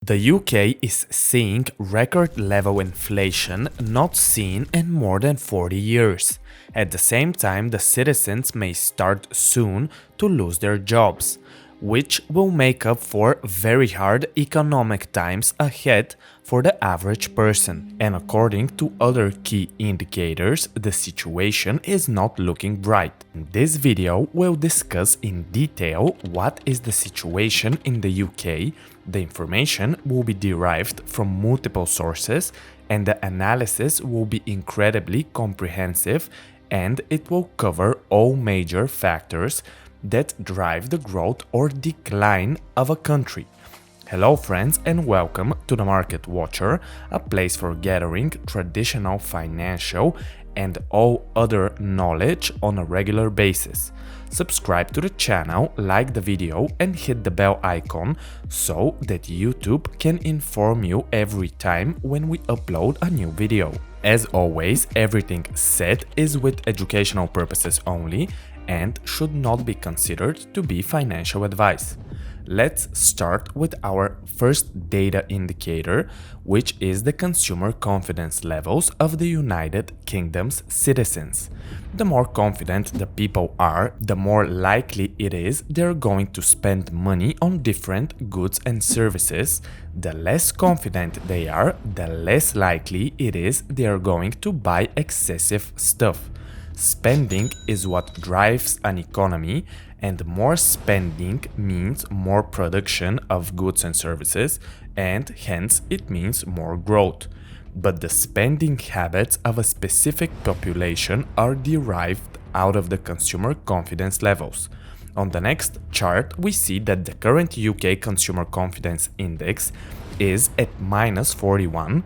The UK is seeing record level inflation not seen in more than 40 years. At the same time, the citizens may start soon to lose their jobs, which will make up for very hard economic times ahead for the average person. And according to other key indicators, the situation is not looking bright. In this video, we'll discuss in detail what is the situation in the UK. The information will be derived from multiple sources and the analysis will be incredibly comprehensive, and it will cover all major factors that drive the growth or decline of a country. Hello friends and welcome to the Market Watcher, a place for gathering traditional financial and all other knowledge on a regular basis. Subscribe to the channel, like the video and hit the bell icon so that YouTube can inform you every time when we upload a new video. As always, everything said is with educational purposes only and should not be considered to be financial advice. Let's start with our first data indicator, which is the consumer confidence levels of the United Kingdom's citizens. The more confident the people are, the more likely it is they're going to spend money on different goods and services. The less confident they are, the less likely it is they are going to buy excessive stuff. Spending is what drives an economy, and more spending means more production of goods and services, and hence it means more growth. But the spending habits of a specific population are derived out of the consumer confidence levels. On the next chart, we see that the current UK Consumer Confidence Index is at -41.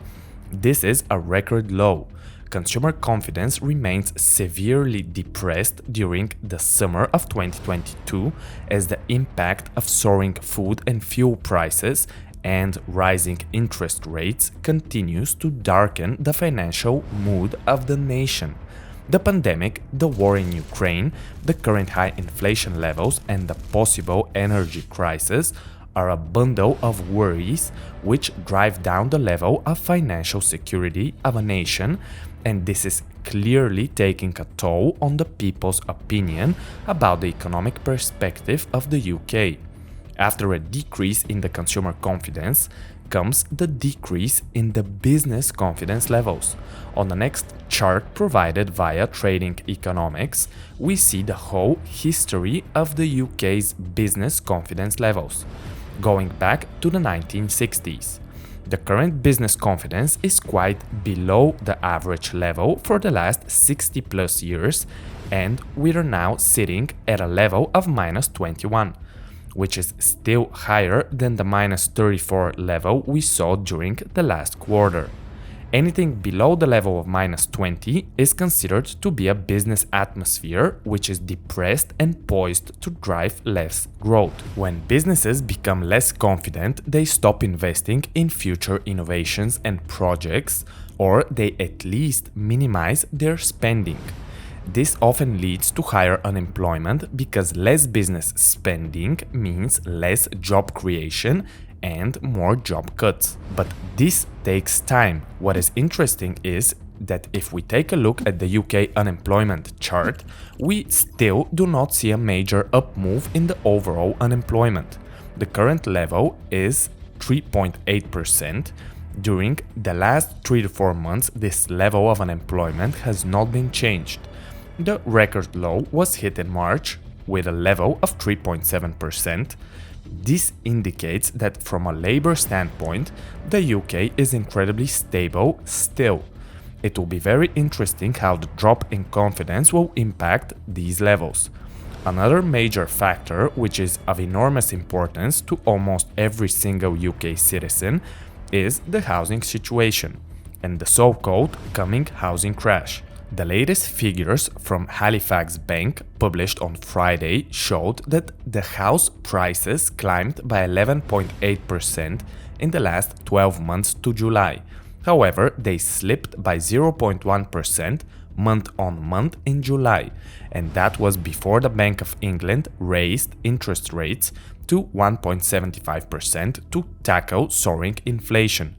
This is a record low. Consumer confidence remains severely depressed during the summer of 2022 as the impact of soaring food and fuel prices and rising interest rates continues to darken the financial mood of the nation. The pandemic, the war in Ukraine, the current high inflation levels and the possible energy crisis are a bundle of worries which drive down the level of financial security of a nation, and this is clearly taking a toll on the people's opinion about the economic perspective of the UK. After a decrease in the consumer confidence comes the decrease in the business confidence levels. On the next chart provided via Trading Economics, we see the whole history of the UK's business confidence levels, going back to the 1960s. The current business confidence is quite below the average level for the last 60 plus years, and we are now sitting at a level of -21, which is still higher than the -34 level we saw during the last quarter. Anything below the level of -20 is considered to be a business atmosphere which is depressed and poised to drive less growth. When businesses become less confident, they stop investing in future innovations and projects, or they at least minimize their spending. This often leads to higher unemployment because less business spending means less job creation and more job cuts. But this takes time. What is interesting is that if we take a look at the UK unemployment chart, we still do not see a major up move in the overall unemployment. The current level is 3.8%. During the last 3 to 4 months, this level of unemployment has not been changed. The record low was hit in March with a level of 3.7%. This indicates that from a labor standpoint, the UK is incredibly stable still. It will be very interesting how the drop in confidence will impact these levels. Another major factor, which is of enormous importance to almost every single UK citizen, is the housing situation and the so-called coming housing crash. The latest figures from Halifax Bank published on Friday showed that the house prices climbed by 11.8% in the last 12 months to July. However, they slipped by 0.1% month on month in July, and that was before the Bank of England raised interest rates to 1.75% to tackle soaring inflation.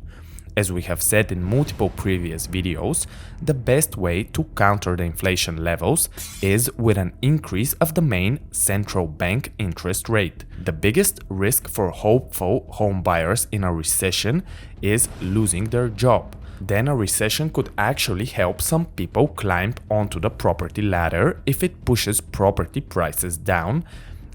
As we have said in multiple previous videos, the best way to counter the inflation levels is with an increase of the main central bank interest rate. The biggest risk for hopeful home buyers in a recession is losing their job. Then a recession could actually help some people climb onto the property ladder if it pushes property prices down,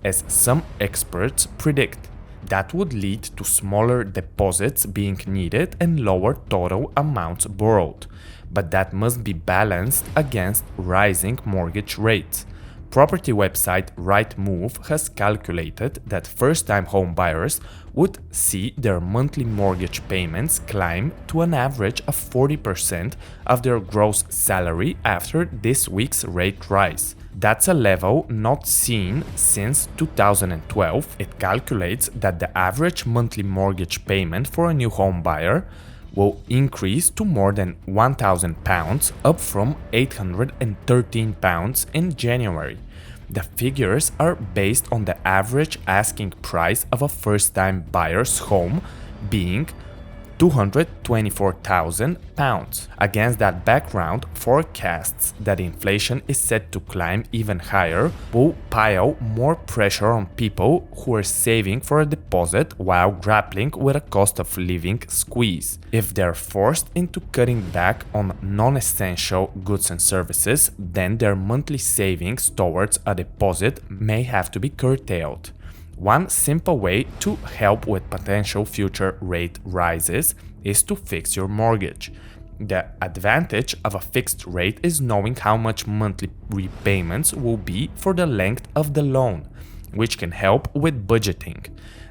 as some experts predict. That would lead to smaller deposits being needed and lower total amounts borrowed, but that must be balanced against rising mortgage rates. Property website Rightmove has calculated that first-time home buyers would see their monthly mortgage payments climb to an average of 40% of their gross salary after this week's rate rise. That's a level not seen since 2012. It calculates that the average monthly mortgage payment for a new home buyer will increase to more than £1,000, up from £813 in January. The figures are based on the average asking price of a first-time buyer's home being £224,000. Against that background, forecasts that inflation is set to climb even higher will pile more pressure on people who are saving for a deposit while grappling with a cost of living squeeze. If they're forced into cutting back on non-essential goods and services, then their monthly savings towards a deposit may have to be curtailed. One simple way to help with potential future rate rises is to fix your mortgage. The advantage of a fixed rate is knowing how much monthly repayments will be for the length of the loan, which can help with budgeting.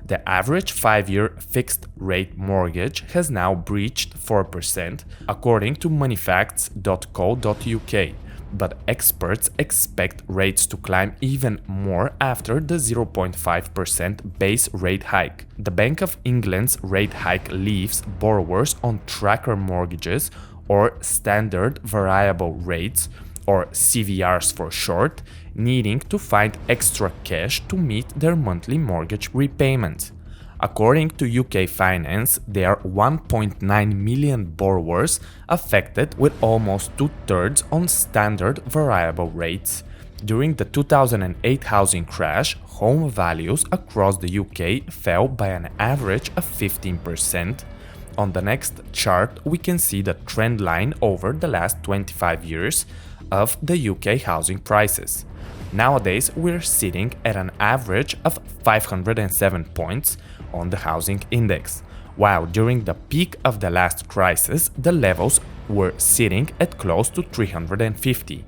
The average 5-year fixed rate mortgage has now breached 4%, according to moneyfacts.co.uk. But experts expect rates to climb even more after the 0.5% base rate hike. The Bank of England's rate hike leaves borrowers on tracker mortgages or standard variable rates, or CVRs for short, needing to find extra cash to meet their monthly mortgage repayments. According to UK Finance, there are 1.9 million borrowers affected, with almost 2/3 on standard variable rates. During the 2008 housing crash, home values across the UK fell by an average of 15%. On the next chart, we can see the trend line over the last 25 years of the UK housing prices. Nowadays, we're sitting at an average of 507 points on the housing index, while during the peak of the last crisis, the levels were sitting at close to 350.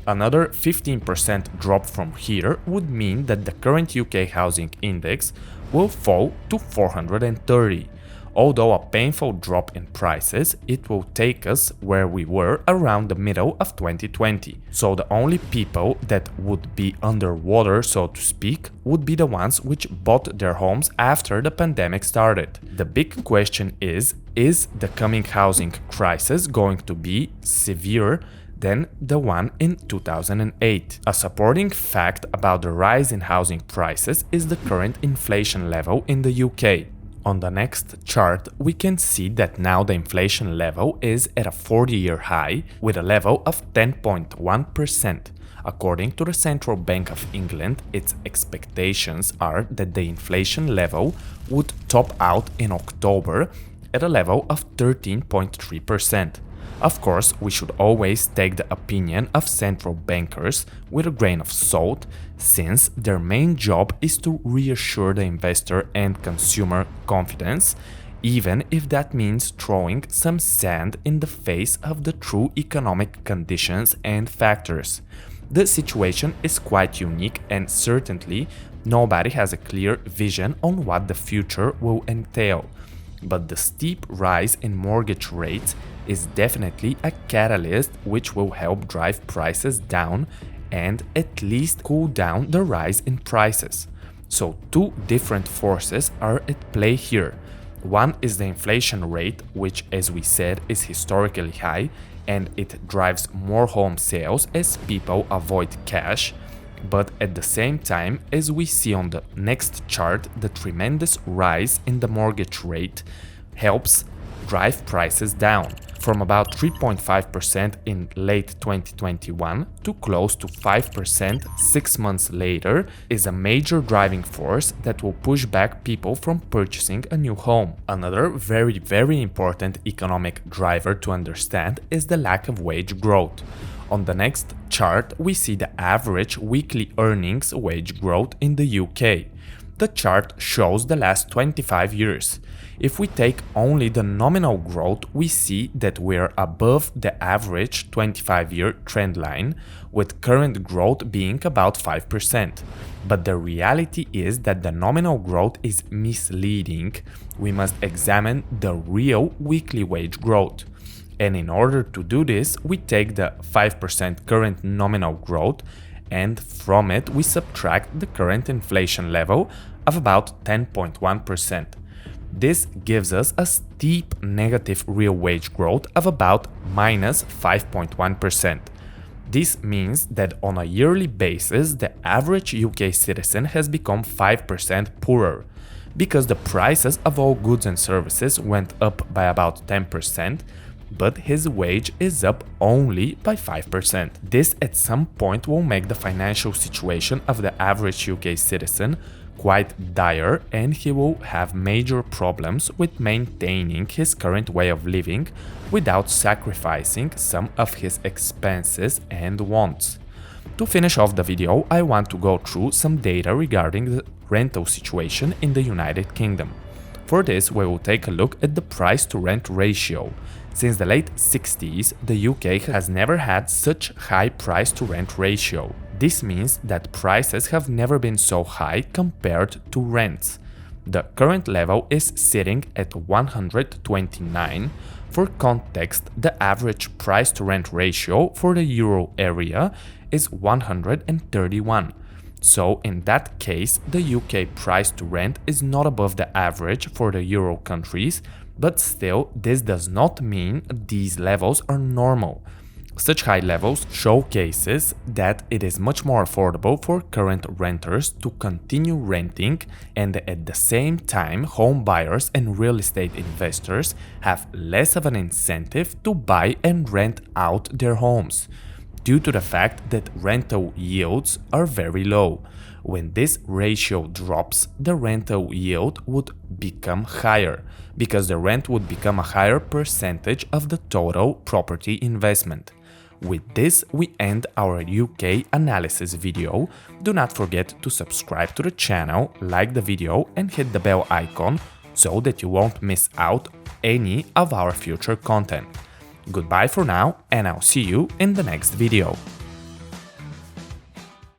Another 15% drop from here would mean that the current UK housing index will fall to 430. Although a painful drop in prices, it will take us where we were around the middle of 2020. So the only people that would be underwater, so to speak, would be the ones which bought their homes after the pandemic started. The big question is the coming housing crisis going to be severe than the one in 2008? A supporting fact about the rise in housing prices is the current inflation level in the UK. On the next chart, we can see that now the inflation level is at a 40-year high with a level of 10.1%. According to the Central Bank of England, its expectations are that the inflation level would top out in October at a level of 13.3%. Of course, we should always take the opinion of central bankers with a grain of salt, since their main job is to reassure the investor and consumer confidence, even if that means throwing some sand in the face of the true economic conditions and factors. The situation is quite unique, and certainly nobody has a clear vision on what the future will entail. But the steep rise in mortgage rates is definitely a catalyst which will help drive prices down and at least cool down the rise in prices. So two different forces are at play here. One is the inflation rate, which, as we said, is historically high, and it drives more home sales as people avoid cash. But at the same time, as we see on the next chart, the tremendous rise in the mortgage rate helps drive prices down from about 3.5% in late 2021 to close to 5% 6 months later is a major driving force that will push back people from purchasing a new home. Another very important economic driver to understand is the lack of wage growth. On the next chart, we see the average weekly earnings wage growth in the UK. The chart shows the last 25 years. If we take only the nominal growth, we see that we're above the average 25-year trend line, with current growth being about 5%. But the reality is that the nominal growth is misleading. We must examine the real weekly wage growth. And in order to do this, we take the 5% current nominal growth, and from it we subtract the current inflation level of about 10.1%. This gives us a steep negative real wage growth of about minus 5.1%. This means that on a yearly basis, the average UK citizen has become 5% poorer, because the prices of all goods and services went up by about 10%, but his wage is up only by 5%. This at some point will make the financial situation of the average UK citizen quite dire, and he will have major problems with maintaining his current way of living without sacrificing some of his expenses and wants. To finish off the video, I want to go through some data regarding the rental situation in the United Kingdom. For this, we will take a look at the price-to-rent ratio. Since the late 60s, the UK has never had such high price-to-rent ratio. This means that prices have never been so high compared to rents. The current level is sitting at 129. For context, the average price-to-rent ratio for the euro area is 131. So in that case, the UK price-to-rent is not above the average for the euro countries, but still, this does not mean these levels are normal. Such high levels showcases that it is much more affordable for current renters to continue renting, and at the same time home buyers and real estate investors have less of an incentive to buy and rent out their homes, due to the fact that rental yields are very low. When this ratio drops, the rental yield would become higher, because the rent would become a higher percentage of the total property investment. With this, we end our UK analysis video. Do not forget to subscribe to the channel, like the video and hit the bell icon so that you won't miss out any of our future content. Goodbye for now, and I'll see you in the next video.